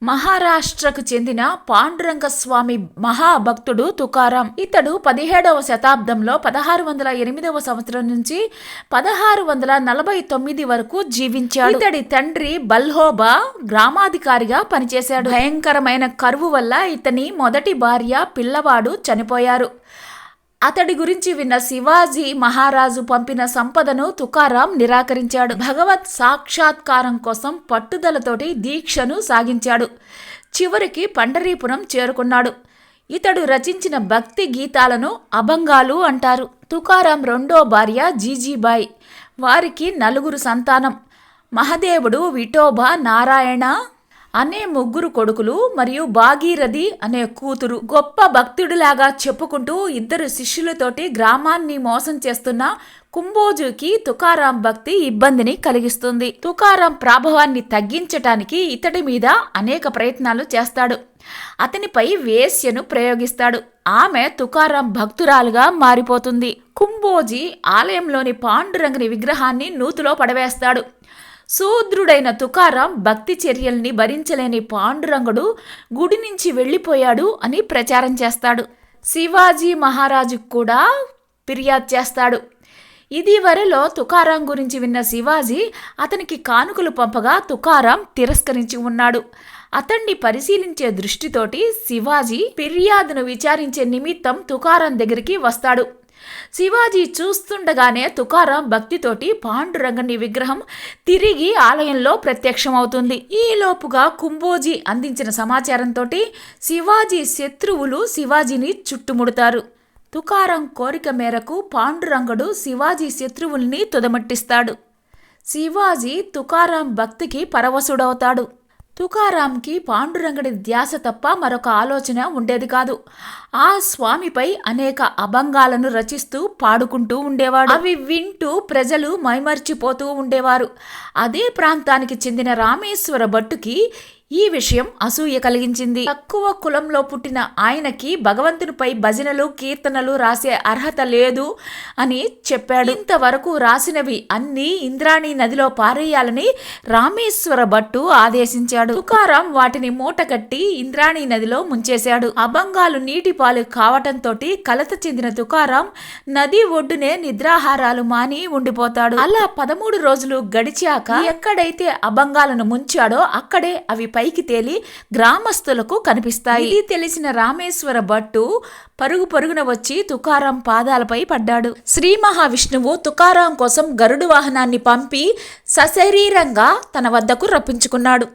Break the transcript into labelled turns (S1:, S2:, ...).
S1: మహారాష్ట్రకు చెందిన పాండురంగ స్వామి మహాభక్తుడు తుకారాం. ఇతడు 17వ శతాబ్దంలో 1608వ సంవత్సరం నుంచి 1649 వరకు జీవించాడు. ఇతడి తండ్రి బల్హోబా గ్రామాధికారిగా పనిచేశాడు. భయంకరమైన కరువు వల్ల ఇతని మొదటి భార్య, పిల్లవాడు చనిపోయారు. అతడి గురించి విన్న శివాజీ మహారాజు పంపిన సంపదను తుకారాం నిరాకరించాడు. భగవత్ సాక్షాత్కారం కోసం పట్టుదలతోటి దీక్షను సాగించాడు. చివరికి పండరీపురం చేరుకున్నాడు. ఇతడు రచించిన భక్తి గీతాలను అభంగాలు అంటారు. తుకారాం రెండో భార్య జీజీబాయి. వారికి 4 సంతానం. మహదేవుడు, విఠోబా, నారాయణ అనే 3 కొడుకులు మరియు భాగీరథి అనే కూతురు. గొప్ప భక్తుడిలాగా చెప్పుకుంటూ 2 శిష్యులతోటి గ్రామాన్ని మోసం చేస్తున్న కుంబోజుకి తుకారాం భక్తి ఇబ్బందిని కలిగిస్తుంది. తుకారాం ప్రభావాన్ని తగ్గించటానికి ఇతడి మీద అనేక ప్రయత్నాలు చేస్తాడు. అతనిపై వేశ్యను ప్రయోగిస్తాడు. ఆమె తుకారాం భక్తురాలుగా మారిపోతుంది. కుంబోజీ ఆలయంలోని పాండురంగని విగ్రహాన్ని నూతిలో పడవేస్తాడు. శూద్రుడైన తుకారాం భక్తి చర్యల్ని భరించలేని పాండురంగుడు గుడి నుంచి వెళ్ళిపోయాడు అని ప్రచారం చేస్తాడు. శివాజీ మహారాజుకు కూడా ఫిర్యాదు చేస్తాడు. ఇది వరలో తుకారాం గురించి విన్న శివాజీ అతనికి కానుకలు పంపగా తుకారాం తిరస్కరించి ఉన్నాడు. అతన్ని పరిశీలించే దృష్టితోటి శివాజీ ఫిర్యాదును విచారించే నిమిత్తం తుకారాం దగ్గరికి వస్తాడు. శివాజీ చూస్తుండగానే తుకారాం భక్తితోటి పాండురంగని విగ్రహం తిరిగి ఆలయంలో ప్రత్యక్షమవుతుంది. ఈలోపుగా కుంబోజీ అందించిన సమాచారంతో శివాజీ శత్రువులు శివాజీని చుట్టుముడతారు. తుకారాం కోరిక మేరకు పాండురంగడు శివాజీ శత్రువుల్ని తుదమట్టిస్తాడు. శివాజీ తుకారాం భక్తికి పరవశుడవుతాడు. తుకారాంకి పాండురంగడి ధ్యాస తప్ప మరొక ఆలోచన ఉండేది కాదు. ఆ స్వామిపై అనేక అభంగాలను రచిస్తూ పాడుకుంటూ ఉండేవాడు. అవి వింటూ ప్రజలు మైమర్చిపోతూ ఉండేవారు. అదే ప్రాంతానికి చెందిన రామేశ్వర భట్టుకి ఈ విషయం అసూయ కలిగించింది. తక్కువ కులంలో పుట్టిన ఆయనకి భగవంతునిపై భజనలు, కీర్తనలు రాసే అర్హత లేదు అని చెప్పాడు. ఇంతవరకు రాసినవి అన్నీ ఇంద్రాణి నదిలో పారేయాలని రామేశ్వర భట్టు ఆదేశించాడు. తుకారాం వాటిని మూటగట్టి ఇంద్రాణి నదిలో ముంచేశాడు. అభంగాలు నీటి పాలు కావటంతో కలత చెందిన తుకారాం నది ఒడ్డునే నిద్రాహారాలు మాని ఉండిపోతాడు. అలా 13 రోజులు గడిచాక ఎక్కడైతే అభంగాలను ముంచాడో అక్కడే అవి పైకి తేలి గ్రామస్తులకు కనిపిస్తాయి. ఇది తెలిసిన రామేశ్వర భట్టు పరుగు పరుగున వచ్చి తుకారాం పాదాలపై పడ్డాడు. శ్రీ మహావిష్ణువు తుకారాం కోసం గరుడు వాహనాన్ని పంపి సశరీరంగా తన వద్దకు రప్పించుకున్నాడు.